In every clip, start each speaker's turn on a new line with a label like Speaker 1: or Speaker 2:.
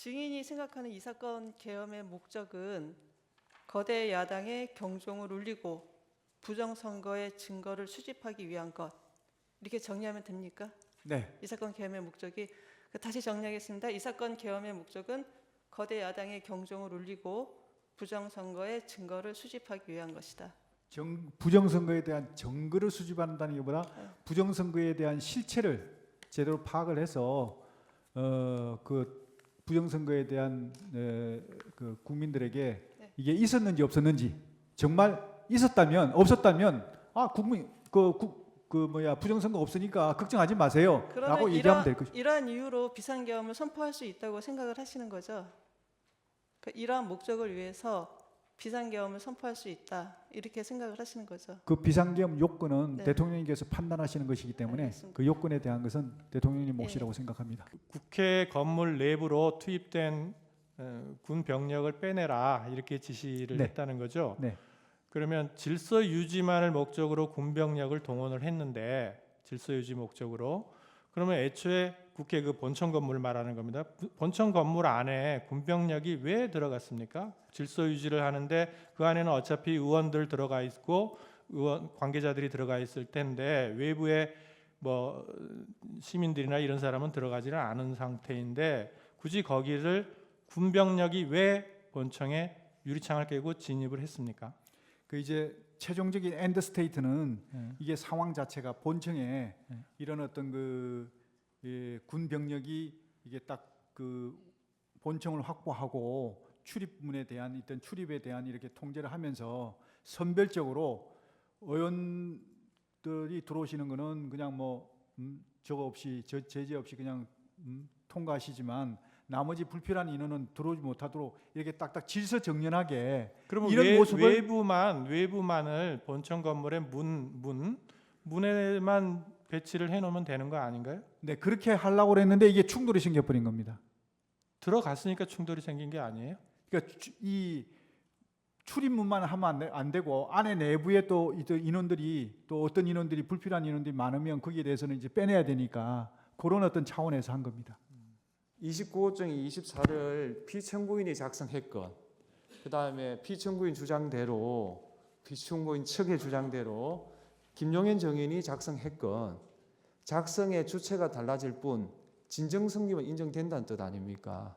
Speaker 1: 증인이 생각하는 이 사건 계엄의 목적은 거대 야당의 경종을 울리고 부정선거의 증거를 수집하기 위한 것, 이렇게 정리하면 됩니까?
Speaker 2: 네.
Speaker 1: 이 사건 계엄의 목적이, 다시 정리하겠습니다. 이 사건 계엄의 목적은 거대 야당의 경종을 울리고 부정선거의 증거를 수집하기 위한 것이다.
Speaker 2: 부정선거에 대한 증거를 수집한다는 것보다 부정선거에 대한 실체를 제대로 파악을 해서 그 부정선거에 대한 그 국민들에게 이게 있었는지 없었는지, 정말 있었다면 없었다면 국민 부정선거 없으니까 걱정하지 마세요라고 얘기하면 될 것이죠.
Speaker 1: 이러한 이유로 비상계엄을 선포할 수 있다고 생각을 하시는 거죠? 그러니까 이러한 목적을 위해서 비상계엄을 선포할 수 있다, 이렇게 생각을 하시는 거죠?
Speaker 2: 그 비상계엄 요건은
Speaker 1: 네.
Speaker 2: 대통령님께서 판단하시는 것이기 때문에
Speaker 1: 알겠습니다.
Speaker 2: 그 요건에 대한 것은 대통령님 몫이라고 생각합니다.
Speaker 3: 국회 건물 내부로 투입된 군 병력을 빼내라, 이렇게 지시를
Speaker 2: 네.
Speaker 3: 했다는 거죠.
Speaker 2: 네.
Speaker 3: 그러면 질서 유지만을 목적으로 군 병력을 동원을 했는데, 질서 유지 목적으로, 그러면 애초에 국회 그 본청 건물 말하는 겁니다. 본청 건물 안에 군 병력이 왜 들어갔습니까? 질서 유지를 하는데 그 안에는 어차피 의원들 들어가 있고 의원 관계자들이 들어가 있을 텐데 외부에 뭐 시민들이나 이런 사람은 들어가지는 않은 상태인데 굳이 거기를 군 병력이 왜 본청에 유리창을 깨고 진입을 했습니까?
Speaker 2: 그 이제 최종적인 엔드 스테이트는 이게 상황 자체가 본청에 이런 어떤 군 병력이 이게 딱 그 본청을 확보하고 출입문에 대한 출입에 대한 이렇게 통제를 하면서 선별적으로 의원들이 들어오시는 거는 그냥 저거 없이 제재 없이 그냥 통과하시지만 나머지 불필요한 인원은 들어오지 못하도록 이렇게 딱딱 질서정연하게
Speaker 3: 그러면
Speaker 2: 이런 모습을
Speaker 3: 외부만을 본청 건물의 문에만 배치를 해놓으면 되는 거 아닌가요?
Speaker 2: 네, 그렇게 하려고 그랬는데 이게 충돌이 생겨버린 겁니다.
Speaker 3: 들어갔으니까 충돌이 생긴 게 아니에요?
Speaker 2: 그러니까 이 출입문만 하면 안 되고 안에 내부에 또 인원들이 또 어떤 인원들이 불필요한 인원들이 많으면 거기에 대해서는 이제 빼내야 되니까 그런 어떤 차원에서 한 겁니다.
Speaker 4: 29호증이 24를 피청구인이 작성했건, 그 다음에 피청구인 주장대로, 피청구인 측의 주장대로 김용현 정인이 작성했건, 작성의 주체가 달라질 뿐 진정성립은 인정된다는 뜻 아닙니까?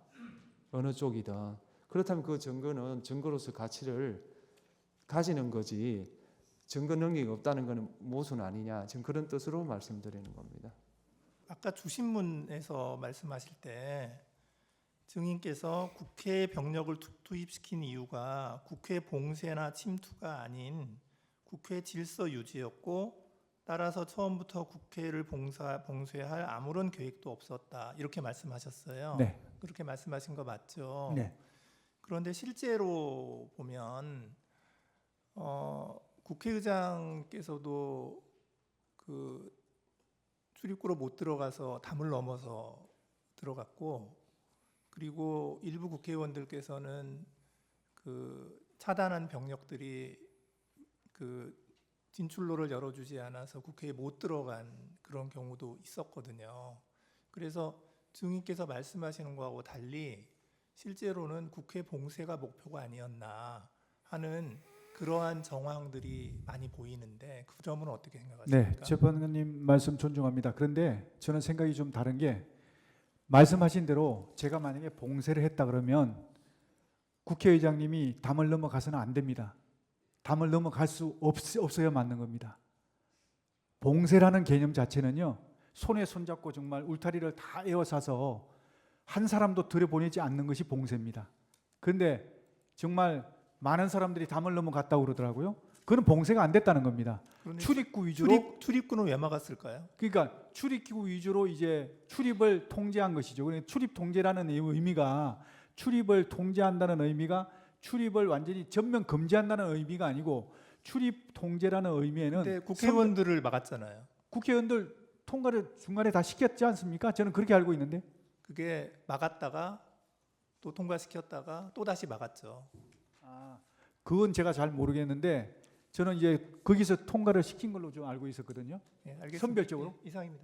Speaker 4: 어느 쪽이든. 그렇다면 그 증거는 증거로서 가치를 가지는 거지, 증거 능력이 없다는 것은 모순 아니냐, 지금 그런 뜻으로 말씀드리는 겁니다.
Speaker 5: 아까 주신문에서 말씀하실 때 증인께서 국회 병력을 투입시킨 이유가 국회 봉쇄나 침투가 아닌 국회 질서 유지였고, 따라서 처음부터 국회를 봉쇄할 아무런 계획도 없었다, 이렇게 말씀하셨어요.
Speaker 2: 네.
Speaker 5: 그렇게 말씀하신 거 맞죠?
Speaker 2: 네.
Speaker 5: 그런데 실제로 보면 국회의장께서도 그 출입구로 못 들어가서 담을 넘어서 들어갔고, 그리고 일부 국회의원들께서는 그 차단한 병력들이 그 진출로를 열어주지 않아서 국회에 못 들어간 그런 경우도 있었거든요. 그래서 증인께서 말씀하시는 거하고 달리 실제로는 국회 봉쇄가 목표가 아니었나 하는 그러한 정황들이 많이 보이는데 그 점은 어떻게 생각하십니까?
Speaker 2: 네, 재판관님 말씀 존중합니다. 그런데 저는 생각이 좀 다른 게, 말씀하신 대로 제가 만약에 봉쇄를 했다 그러면 국회의장님이 담을 넘어가서는 안 됩니다. 담을 넘어갈 수 없어야 맞는 겁니다. 봉쇄라는 개념 자체는요, 손에 손잡고 정말 울타리를 다 에워싸서 한 사람도 들여보내지 않는 것이 봉쇄입니다. 그런데 정말 많은 사람들이 담을 넘어갔다고 그러더라고요. 그건 봉쇄가 안 됐다는 겁니다. 출입구 위주로.
Speaker 5: 출입구는 왜 막았을까요?
Speaker 2: 그러니까 출입구 위주로 이제 출입을 통제한 것이죠. 그러니까 출입 통제라는 의미가, 출입을 통제한다는 의미가 출입을 완전히 전면 금지한다는 의미가 아니고, 출입 통제라는 의미에는
Speaker 5: 근데 국회의원들을 막았잖아요.
Speaker 2: 국회의원들 통과를 중간에 다 시켰지 않습니까? 저는 그렇게 알고 있는데.
Speaker 5: 그게 막았다가 또 통과시켰다가 또 다시 막았죠.
Speaker 2: 그건 제가 잘 모르겠는데 저는 이제 거기서 통과를 시킨 걸로 좀 알고 있었거든요.
Speaker 5: 네, 알겠습니다.
Speaker 2: 선별적으로.
Speaker 5: 네, 이상입니다.